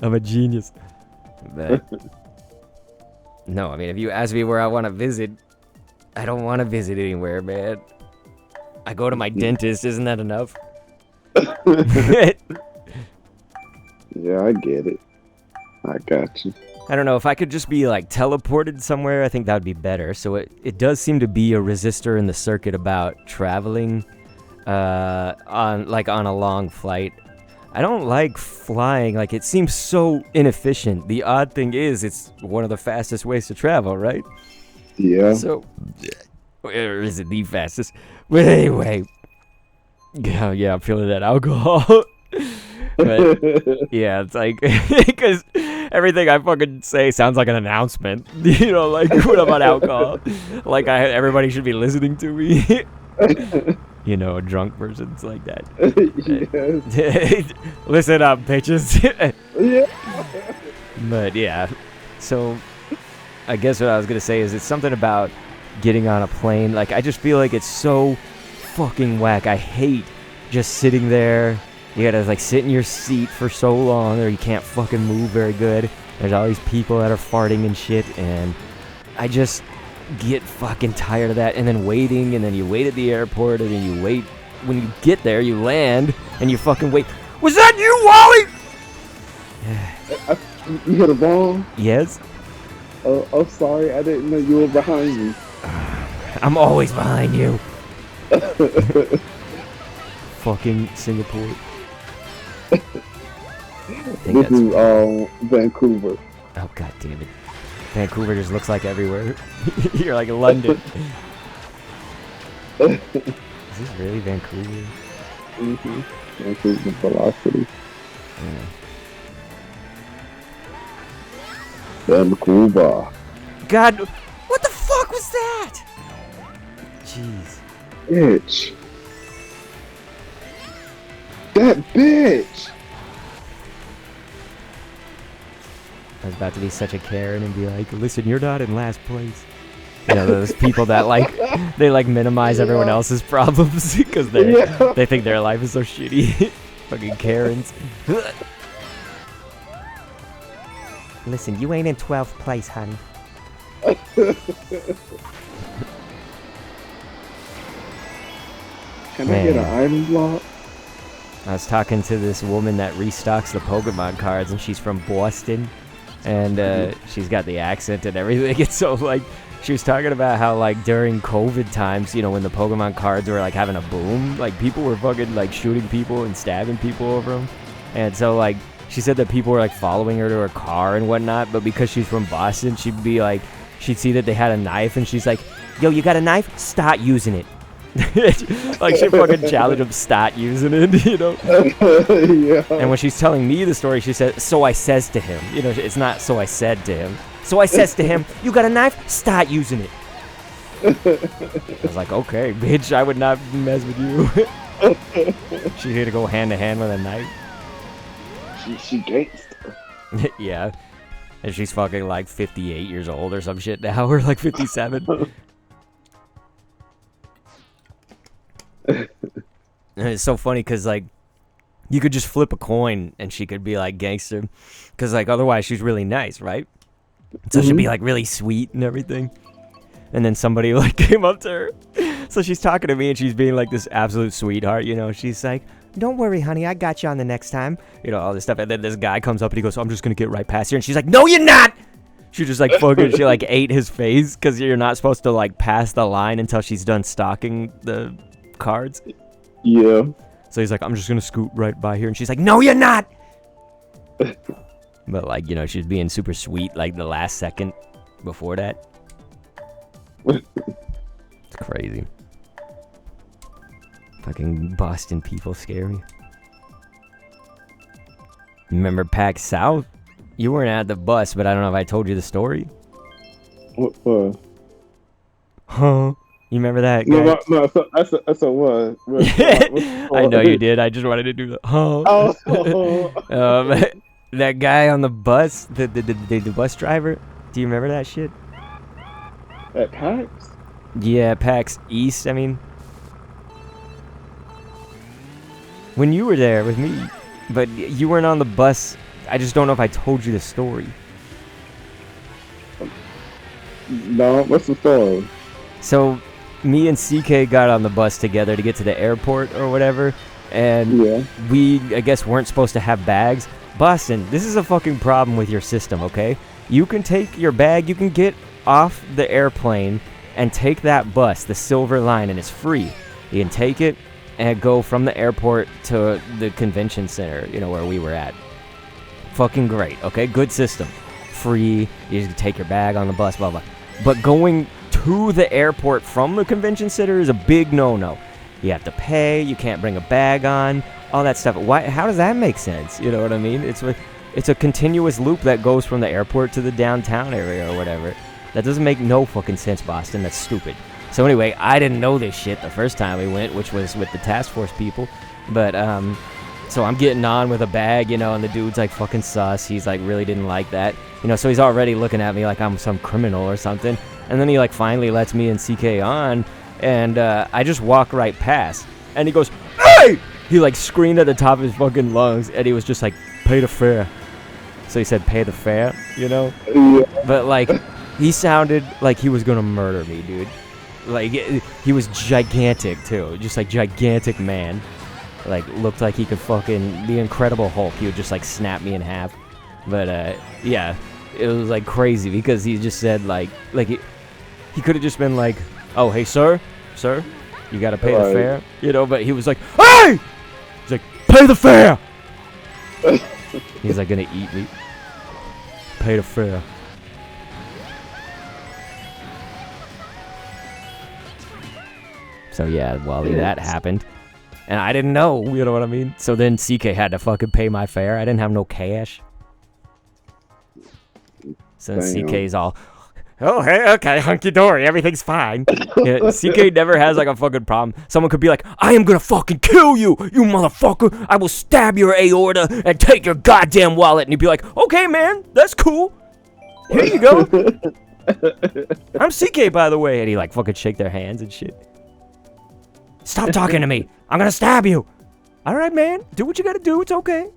I'm a genius. But no, I mean, if you ask me where I want to visit, I don't want to visit anywhere, man. I go to my dentist. Isn't that enough? Yeah, I get it. I got you. I don't know, if I could just be like teleported somewhere, I think that would be better. So it does seem to be a resistor in the circuit about traveling on a long flight. I don't like flying, like it seems so inefficient. The odd thing is it's one of the fastest ways to travel, right? Yeah. So, or is it the fastest? But anyway, yeah, I'm feeling that alcohol. But yeah, it's like, because everything I fucking say sounds like an announcement, you know, like when I'm on alcohol, like everybody should be listening to me. You know, a drunk person's like that. Yes. Listen up, bitches. Yeah. But yeah, so I guess what I was gonna say is it's something about getting on a plane. Like, I just feel like it's so fucking whack. I hate just sitting there. You gotta like sit in your seat for so long, or you can't fucking move very good. There's all these people that are farting and shit, and I just get fucking tired of that. And then waiting, and then you wait at the airport, and then you wait. When you get there, you land, and you fucking wait. Was that you, Wally? You hit a ball? Yes. Oh, sorry. I didn't know you were behind me. I'm always behind you. Fucking Singapore. This is Vancouver. Oh, god damn it. Vancouver just looks like everywhere. You're like in London. Is this really Vancouver? Mm-hmm. Vancouver velocity. Yeah. Vancouver. God, what the fuck was that? Jeez. Bitch. That bitch. I was about to be such a Karen and be like, listen, you're not in last place. You know, those people that like, they like minimize everyone else's problems because they think their life is so shitty. Fucking Karens. Listen, you ain't in 12th place, honey. Can I get an item block? I was talking to this woman that restocks the Pokemon cards, and she's from Boston. And she's got the accent and everything. It's so like, she was talking about how like during COVID times, you know, when the Pokemon cards were like having a boom, like people were fucking like shooting people and stabbing people over them. And so like, she said that people were like following her to her car and whatnot, but because she's from Boston, she'd be like, she'd see that they had a knife and she's like, yo, you got a knife? Start using it. Like she fucking challenged him, start using it, you know? Yeah. And when she's telling me the story, she said, so I says to him. You know, it's not so I said to him. So I says to him, you got a knife? Start using it. I was like, okay, bitch, I would not mess with you. She's here to go hand to hand with a knife. She gangster. Yeah. And she's fucking like 58 years old or some shit now, or like 57. And it's so funny because like you could just flip a coin and she could be like gangster, because like otherwise she's really nice, right? So she'd be like really sweet and everything, and then somebody like came up to her, so she's talking to me and she's being like this absolute sweetheart, you know? She's like, don't worry honey, I got you on the next time, you know, all this stuff. And then this guy comes up and he goes, I'm just gonna get right past here, and she's like, no you're not. She just like fucking, she like ate his face, because you're not supposed to like pass the line until she's done stocking the cards. Yeah. So he's like, I'm just gonna scoot right by here, and she's like, no you're not. But like, you know, she's being super sweet like the last second before that. It's crazy. Fucking Boston people scare me. Remember PAX South? You weren't at the bus, but I don't know if I told you the story. What for? Huh? You remember that guy? No, that's a what? I know you did. I just wanted to do the that guy on the bus, the bus driver. Do you remember that shit? At PAX? Yeah, PAX East. I mean, when you were there with me, but you weren't on the bus. I just don't know if I told you the story. No, what's the story? So, me and CK got on the bus together to get to the airport or whatever, and Yeah. we, I guess, weren't supposed to have bags. Boston, this is a fucking problem with your system, okay? You can take your bag, you can get off the airplane and take that bus, the Silver Line, and it's free. You can take it and go from the airport to the convention center, you know, where we were at. Fucking great, okay? Good system. Free, you just take your bag on the bus, blah, blah. But going to the airport from the convention center is a big no-no. You have to pay, you can't bring a bag on, all that stuff. Why? How does that make sense? You know what I mean? It's a continuous loop that goes from the airport to the downtown area or whatever. That doesn't make no fucking sense, Boston. That's stupid. So anyway, I didn't know this shit the first time we went, which was with the task force people. But, so I'm getting on with a bag, you know, and the dude's like fucking sus. He's like really didn't like that. You know, so he's already looking at me like I'm some criminal or something. And then he like finally lets me and CK on, and I just walk right past. And he goes, "Hey!" He like screamed at the top of his fucking lungs, and he was just like, "Pay the fare." So he said, "Pay the fare," you know? Yeah. But like, he sounded like he was gonna murder me, dude. Like, he was gigantic too, just like gigantic man. Like, looked like he could fucking the Incredible Hulk. He would just like snap me in half. But yeah, it was like crazy because he just said like he could have just been like, "Oh, hey, sir, you gotta pay the fare," you know. But he was like, "Hey!" He's like, "Pay the fare." He's like gonna eat me. Pay the fare. So yeah, Wally, that happened. And I didn't know, you know what I mean? So then CK had to fucking pay my fare. I didn't have no cash. So then CK's all, "Oh, hey, okay, hunky-dory, everything's fine." Yeah, CK never has, like, a fucking problem. Someone could be like, "I am gonna fucking kill you, you motherfucker. I will stab your aorta and take your goddamn wallet." And he'd be like, "Okay, man, that's cool. Here you go. I'm CK, by the way." And he, like, fucking shake their hands and shit. "Stop talking to me. I'm gonna stab you." "All right, man. Do what you gotta do. It's okay."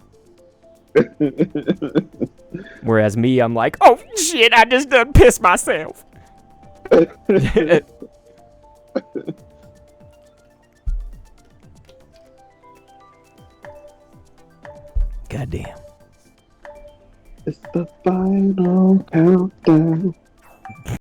Whereas me, I'm like, "Oh, shit, I just done pissed myself." Goddamn. It's the final countdown.